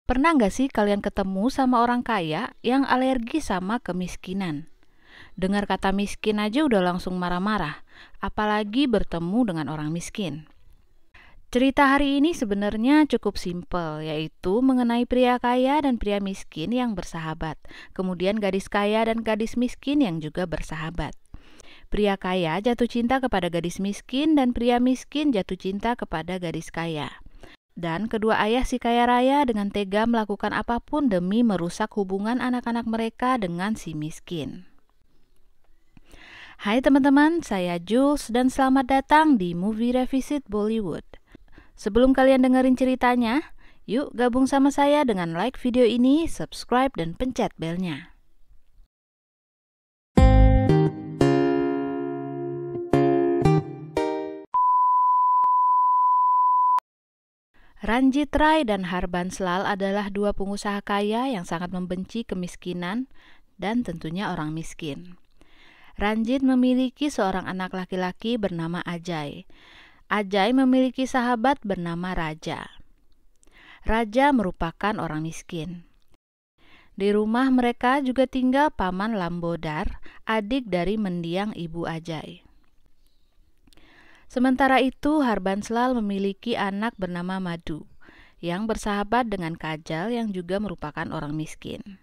Pernah nggak sih kalian ketemu sama orang kaya yang alergi sama kemiskinan? Dengar kata miskin aja udah langsung marah-marah, apalagi bertemu dengan orang miskin. Cerita hari ini sebenarnya cukup simpel, yaitu mengenai pria kaya dan pria miskin yang bersahabat, kemudian gadis kaya dan gadis miskin yang juga bersahabat. Pria kaya jatuh cinta kepada gadis miskin dan pria miskin jatuh cinta kepada gadis kaya. Dan kedua ayah si kaya raya dengan tega melakukan apapun demi merusak hubungan anak-anak mereka dengan si miskin. Hai teman-teman, saya Jules dan selamat datang di Movie Revisit Bollywood. Sebelum kalian dengerin ceritanya, yuk gabung sama saya dengan like video ini, subscribe, dan pencet belnya. Ranjit Rai dan Harbans Lal adalah dua pengusaha kaya yang sangat membenci kemiskinan dan tentunya orang miskin. Ranjit memiliki seorang anak laki-laki bernama Ajay. Ajay memiliki sahabat bernama Raja. Raja merupakan orang miskin. Di rumah mereka juga tinggal paman Lambodar, adik dari mendiang ibu Ajay. Sementara itu, Harbans Lal memiliki anak bernama Madhu, yang bersahabat dengan Kajal yang juga merupakan orang miskin.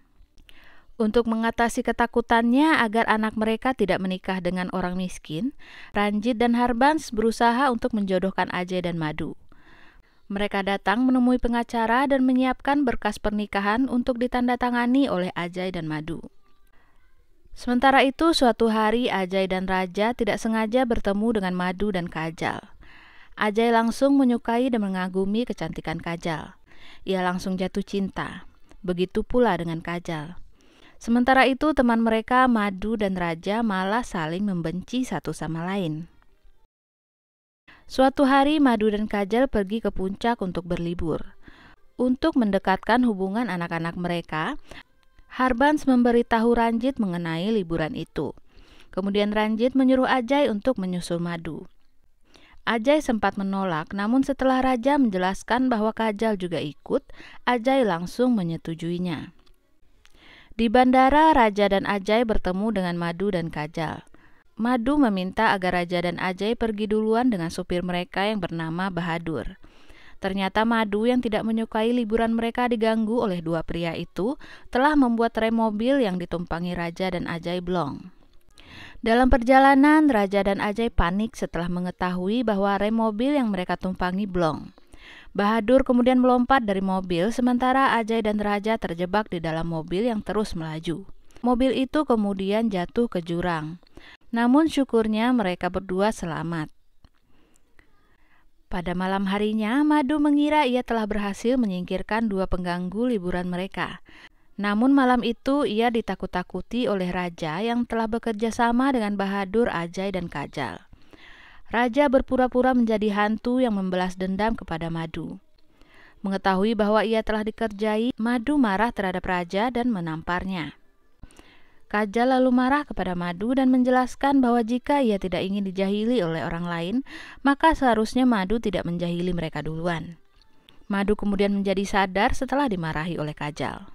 Untuk mengatasi ketakutannya agar anak mereka tidak menikah dengan orang miskin, Ranjit dan Harbans berusaha untuk menjodohkan Ajay dan Madhu. Mereka datang menemui pengacara dan menyiapkan berkas pernikahan untuk ditandatangani oleh Ajay dan Madhu. Sementara itu, suatu hari Ajay dan Raja tidak sengaja bertemu dengan Madhu dan Kajal. Ajay langsung menyukai dan mengagumi kecantikan Kajal. Ia langsung jatuh cinta. Begitu pula dengan Kajal. Sementara itu, teman mereka Madhu dan Raja malah saling membenci satu sama lain. Suatu hari Madhu dan Kajal pergi ke puncak untuk berlibur. Untuk mendekatkan hubungan anak-anak mereka, Harbans memberitahu Ranjit mengenai liburan itu. Kemudian Ranjit menyuruh Ajay untuk menyusul Madhu. Ajay sempat menolak, namun setelah Raja menjelaskan bahwa Kajal juga ikut, Ajay langsung menyetujuinya. Di bandara, Raja dan Ajay bertemu dengan Madhu dan Kajal. Madhu meminta agar Raja dan Ajay pergi duluan dengan supir mereka yang bernama Bahadur. Ternyata Madhu yang tidak menyukai liburan mereka diganggu oleh dua pria itu telah membuat rem mobil yang ditumpangi Raja dan Ajay blong. Dalam perjalanan, Raja dan Ajay panik setelah mengetahui bahwa rem mobil yang mereka tumpangi blong. Bahadur kemudian melompat dari mobil, sementara Ajay dan Raja terjebak di dalam mobil yang terus melaju. Mobil itu kemudian jatuh ke jurang. Namun syukurnya mereka berdua selamat. Pada malam harinya, Madhu mengira ia telah berhasil menyingkirkan dua pengganggu liburan mereka. Namun malam itu ia ditakut-takuti oleh Raja yang telah bekerja sama dengan Bahadur, Ajay, dan Kajal. Raja berpura-pura menjadi hantu yang membalas dendam kepada Madhu. Mengetahui bahwa ia telah dikerjai, Madhu marah terhadap Raja dan menamparnya. Kajal lalu marah kepada Madhu dan menjelaskan bahwa jika ia tidak ingin dijahili oleh orang lain, maka seharusnya Madhu tidak menjahili mereka duluan. Madhu kemudian menjadi sadar setelah dimarahi oleh Kajal.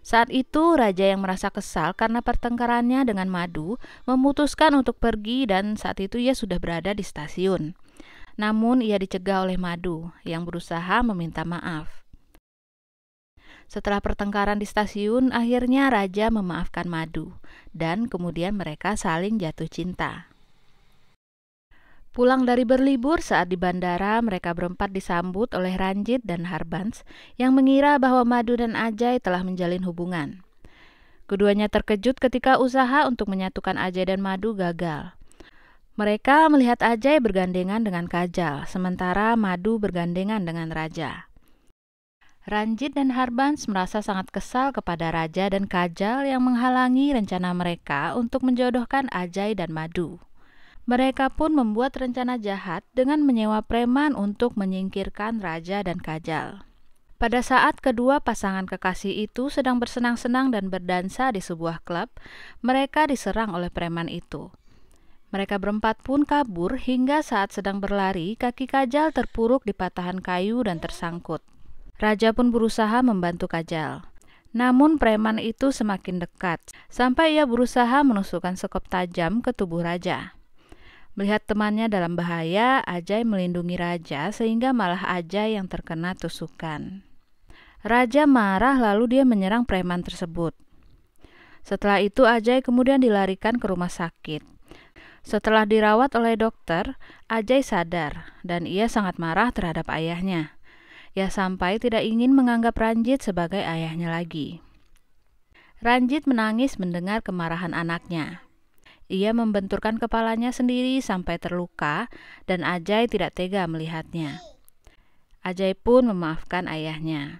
Saat itu, Raja yang merasa kesal karena pertengkarannya dengan Madhu memutuskan untuk pergi dan saat itu ia sudah berada di stasiun. Namun ia dicegah oleh Madhu yang berusaha meminta maaf. Setelah pertengkaran di stasiun, akhirnya Raja memaafkan Madhu dan kemudian mereka saling jatuh cinta. Pulang dari berlibur, saat di bandara, mereka berempat disambut oleh Ranjit dan Harbans yang mengira bahwa Madhu dan Ajay telah menjalin hubungan. Keduanya terkejut ketika usaha untuk menyatukan Ajay dan Madhu gagal. Mereka melihat Ajay bergandengan dengan Kajal, sementara Madhu bergandengan dengan Raja. Ranjit dan Harbans merasa sangat kesal kepada Raja dan Kajal yang menghalangi rencana mereka untuk menjodohkan Ajay dan Madhu. Mereka pun membuat rencana jahat dengan menyewa preman untuk menyingkirkan Raja dan Kajal. Pada saat kedua pasangan kekasih itu sedang bersenang-senang dan berdansa di sebuah klub, mereka diserang oleh preman itu. Mereka berempat pun kabur hingga saat sedang berlari, kaki Kajal terpuruk di patahan kayu dan tersangkut. Raja pun berusaha membantu Kajal. Namun preman itu semakin dekat, sampai ia berusaha menusukkan sekop tajam ke tubuh Raja. Melihat temannya dalam bahaya, Ajay melindungi Raja sehingga malah Ajay yang terkena tusukan. Raja marah lalu dia menyerang preman tersebut. Setelah itu Ajay kemudian dilarikan ke rumah sakit. Setelah dirawat oleh dokter, Ajay sadar dan ia sangat marah terhadap ayahnya. Ia sampai tidak ingin menganggap Ranjit sebagai ayahnya lagi. Ranjit menangis mendengar kemarahan anaknya. Ia membenturkan kepalanya sendiri sampai terluka dan Ajay tidak tega melihatnya. Ajay pun memaafkan ayahnya.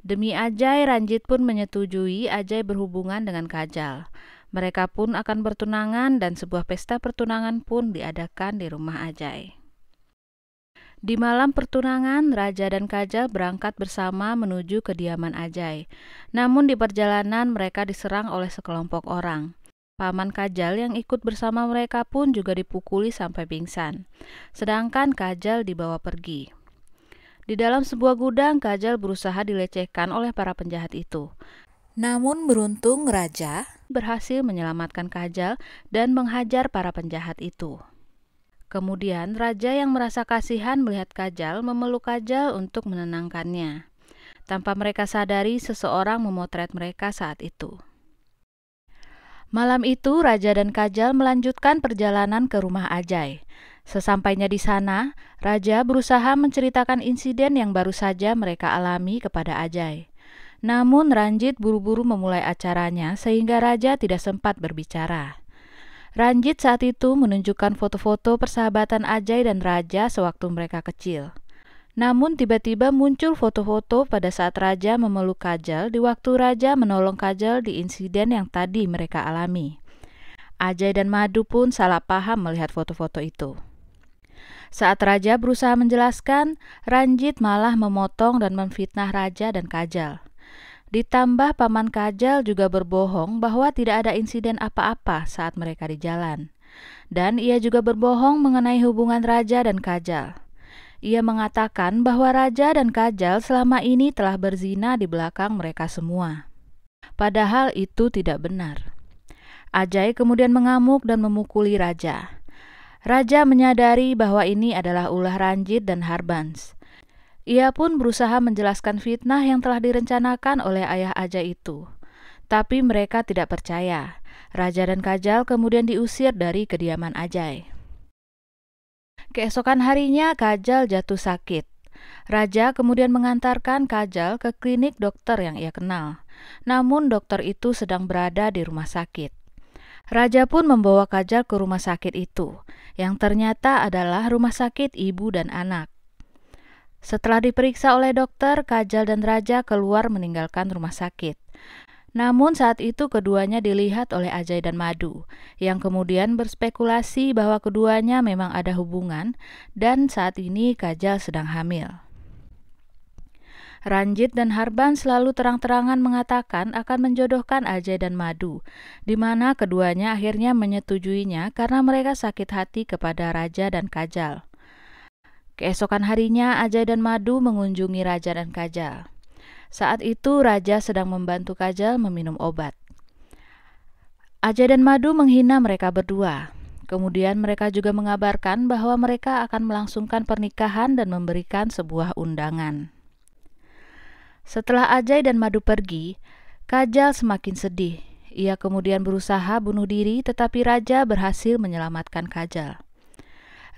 Demi Ajay, Ranjit pun menyetujui Ajay berhubungan dengan Kajal. Mereka pun akan bertunangan dan sebuah pesta pertunangan pun diadakan di rumah Ajay. Di malam pertunangan, Raja dan Kajal berangkat bersama menuju kediaman Ajay. Namun di perjalanan mereka diserang oleh sekelompok orang. Paman Kajal yang ikut bersama mereka pun juga dipukuli sampai pingsan. Sedangkan Kajal dibawa pergi. Di dalam sebuah gudang, Kajal berusaha dilecehkan oleh para penjahat itu. Namun beruntung Raja berhasil menyelamatkan Kajal dan menghajar para penjahat itu. Kemudian Raja yang merasa kasihan melihat Kajal memeluk Kajal untuk menenangkannya. Tanpa mereka sadari, seseorang memotret mereka saat itu. Malam itu Raja dan Kajal melanjutkan perjalanan ke rumah Ajay. Sesampainya di sana, Raja berusaha menceritakan insiden yang baru saja mereka alami kepada Ajay. Namun Ranjit buru-buru memulai acaranya sehingga Raja tidak sempat berbicara. Ranjit saat itu menunjukkan foto-foto persahabatan Ajay dan Raja sewaktu mereka kecil. Namun tiba-tiba muncul foto-foto pada saat Raja memeluk Kajal di waktu Raja menolong Kajal di insiden yang tadi mereka alami. Ajay dan Madhu pun salah paham melihat foto-foto itu. Saat Raja berusaha menjelaskan, Ranjit malah memotong dan memfitnah Raja dan Kajal. Ditambah paman Kajal juga berbohong bahwa tidak ada insiden apa-apa saat mereka di jalan. Dan ia juga berbohong mengenai hubungan Raja dan Kajal. Ia mengatakan bahwa Raja dan Kajal selama ini telah berzina di belakang mereka semua. Padahal itu tidak benar. Ajay kemudian mengamuk dan memukuli Raja. Raja menyadari bahwa ini adalah ulah Ranjit dan Harbans. Ia pun berusaha menjelaskan fitnah yang telah direncanakan oleh ayah Ajay itu. Tapi mereka tidak percaya. Raja dan Kajal kemudian diusir dari kediaman Ajay. Keesokan harinya Kajal jatuh sakit. Raja kemudian mengantarkan Kajal ke klinik dokter yang ia kenal. Namun dokter itu sedang berada di rumah sakit. Raja pun membawa Kajal ke rumah sakit itu, yang ternyata adalah rumah sakit ibu dan anak. Setelah diperiksa oleh dokter, Kajal dan Raja keluar meninggalkan rumah sakit. Namun saat itu keduanya dilihat oleh Ajay dan Madhu, yang kemudian berspekulasi bahwa keduanya memang ada hubungan dan saat ini Kajal sedang hamil. Ranjit dan Harban selalu terang-terangan mengatakan akan menjodohkan Ajay dan Madhu, di mana keduanya akhirnya menyetujuinya karena mereka sakit hati kepada Raja dan Kajal. Keesokan harinya Ajay dan Madhu mengunjungi Raja dan Kajal. Saat itu Raja sedang membantu Kajal meminum obat. Ajay dan Madhu menghina mereka berdua. Kemudian mereka juga mengabarkan bahwa mereka akan melangsungkan pernikahan dan memberikan sebuah undangan. Setelah Ajay dan Madhu pergi, Kajal semakin sedih. Ia kemudian berusaha bunuh diri tetapi Raja berhasil menyelamatkan Kajal.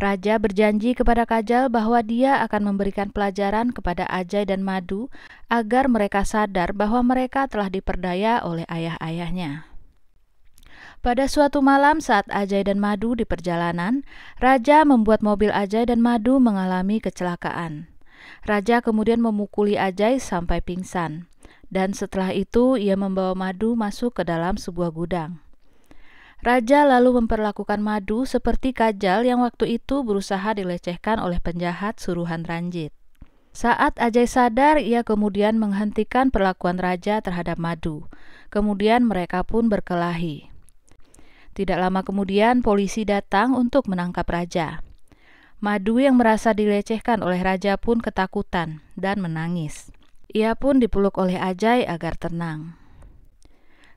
Raja berjanji kepada Kajal bahwa dia akan memberikan pelajaran kepada Ajay dan Madhu agar mereka sadar bahwa mereka telah diperdaya oleh ayah-ayahnya. Pada suatu malam saat Ajay dan Madhu di perjalanan, Raja membuat mobil Ajay dan Madhu mengalami kecelakaan. Raja kemudian memukuli Ajay sampai pingsan, dan setelah itu ia membawa Madhu masuk ke dalam sebuah gudang. Raja lalu memperlakukan Madhu seperti Kajal yang waktu itu berusaha dilecehkan oleh penjahat suruhan Ranjit. Saat Ajay sadar, ia kemudian menghentikan perlakuan Raja terhadap Madhu. Kemudian mereka pun berkelahi. Tidak lama kemudian polisi datang untuk menangkap Raja. Madhu yang merasa dilecehkan oleh Raja pun ketakutan dan menangis. Ia pun dipeluk oleh Ajay agar tenang.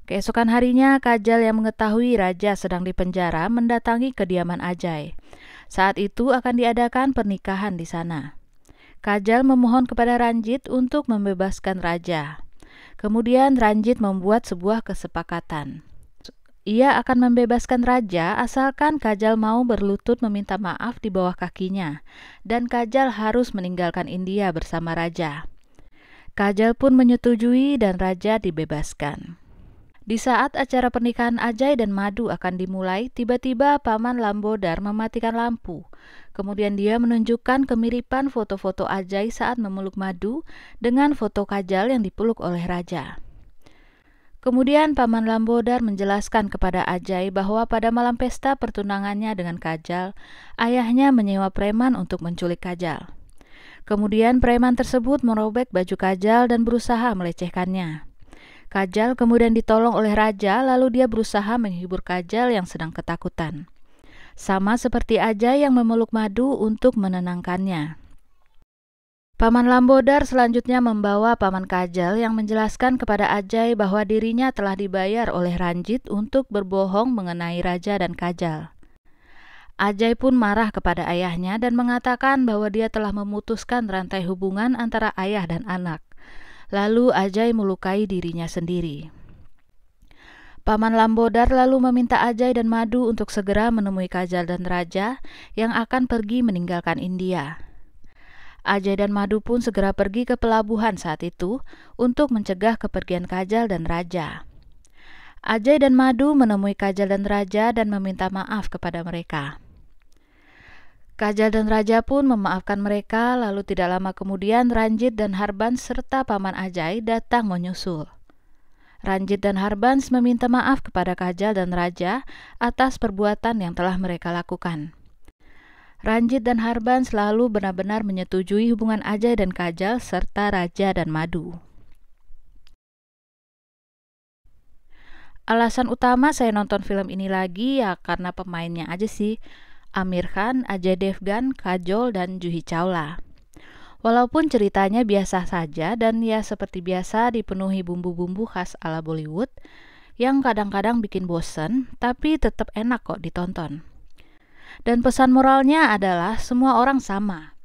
Keesokan harinya, Kajal yang mengetahui raja sedang dipenjara mendatangi kediaman Ajay. Saat itu akan diadakan pernikahan di sana. Kajal memohon kepada Ranjit untuk membebaskan raja. Kemudian Ranjit membuat sebuah kesepakatan. Ia akan membebaskan raja asalkan Kajal mau berlutut meminta maaf di bawah kakinya, dan Kajal harus meninggalkan India bersama raja. Kajal pun menyetujui dan raja dibebaskan. Di saat acara pernikahan Ajay dan Madhu akan dimulai, tiba-tiba Paman Lambodar mematikan lampu. Kemudian dia menunjukkan kemiripan foto-foto Ajay saat memeluk Madhu dengan foto Kajal yang dipeluk oleh raja. Kemudian Paman Lambodar menjelaskan kepada Ajay bahwa pada malam pesta pertunangannya dengan Kajal, ayahnya menyewa preman untuk menculik Kajal. Kemudian preman tersebut merobek baju Kajal dan berusaha melecehkannya. Kajal kemudian ditolong oleh raja, lalu dia berusaha menghibur Kajal yang sedang ketakutan. Sama seperti Ajay yang memeluk Madhu untuk menenangkannya. Paman Lambodar selanjutnya membawa Paman Kajal yang menjelaskan kepada Ajay bahwa dirinya telah dibayar oleh Ranjit untuk berbohong mengenai raja dan Kajal. Ajay pun marah kepada ayahnya dan mengatakan bahwa dia telah memutuskan rantai hubungan antara ayah dan anak. Lalu Ajay melukai dirinya sendiri. Paman Lambodar lalu meminta Ajay dan Madhu untuk segera menemui Kajal dan raja yang akan pergi meninggalkan India. Ajay dan Madhu pun segera pergi ke pelabuhan saat itu untuk mencegah kepergian Kajal dan raja. Ajay dan Madhu menemui Kajal dan raja dan meminta maaf kepada mereka. Kajal dan raja pun memaafkan mereka, lalu tidak lama kemudian Ranjit dan Harbans serta Paman Ajay datang menyusul. Ranjit dan Harbans meminta maaf kepada Kajal dan raja atas perbuatan yang telah mereka lakukan. Ranjit dan Harbans selalu benar-benar menyetujui hubungan Ajay dan Kajal serta raja dan Madhu. Alasan utama saya nonton film ini lagi ya karena pemainnya aja sih. Aamir Khan, Ajay Devgan, Kajol, dan Juhi Chawla. Walaupun ceritanya biasa saja dan ya seperti biasa dipenuhi bumbu-bumbu khas ala Bollywood yang kadang-kadang bikin bosen, tapi tetap enak kok ditonton. Dan pesan moralnya adalah semua orang sama.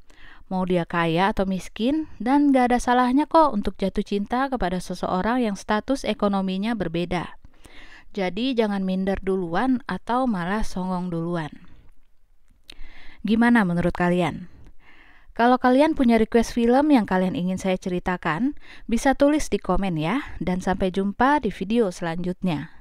Mau dia kaya atau miskin, dan gak ada salahnya kok untuk jatuh cinta kepada seseorang yang status ekonominya berbeda. Jadi jangan minder duluan atau malah songong duluan. Gimana menurut kalian? Kalau kalian punya request film yang kalian ingin saya ceritakan, bisa tulis di komen ya, dan sampai jumpa di video selanjutnya.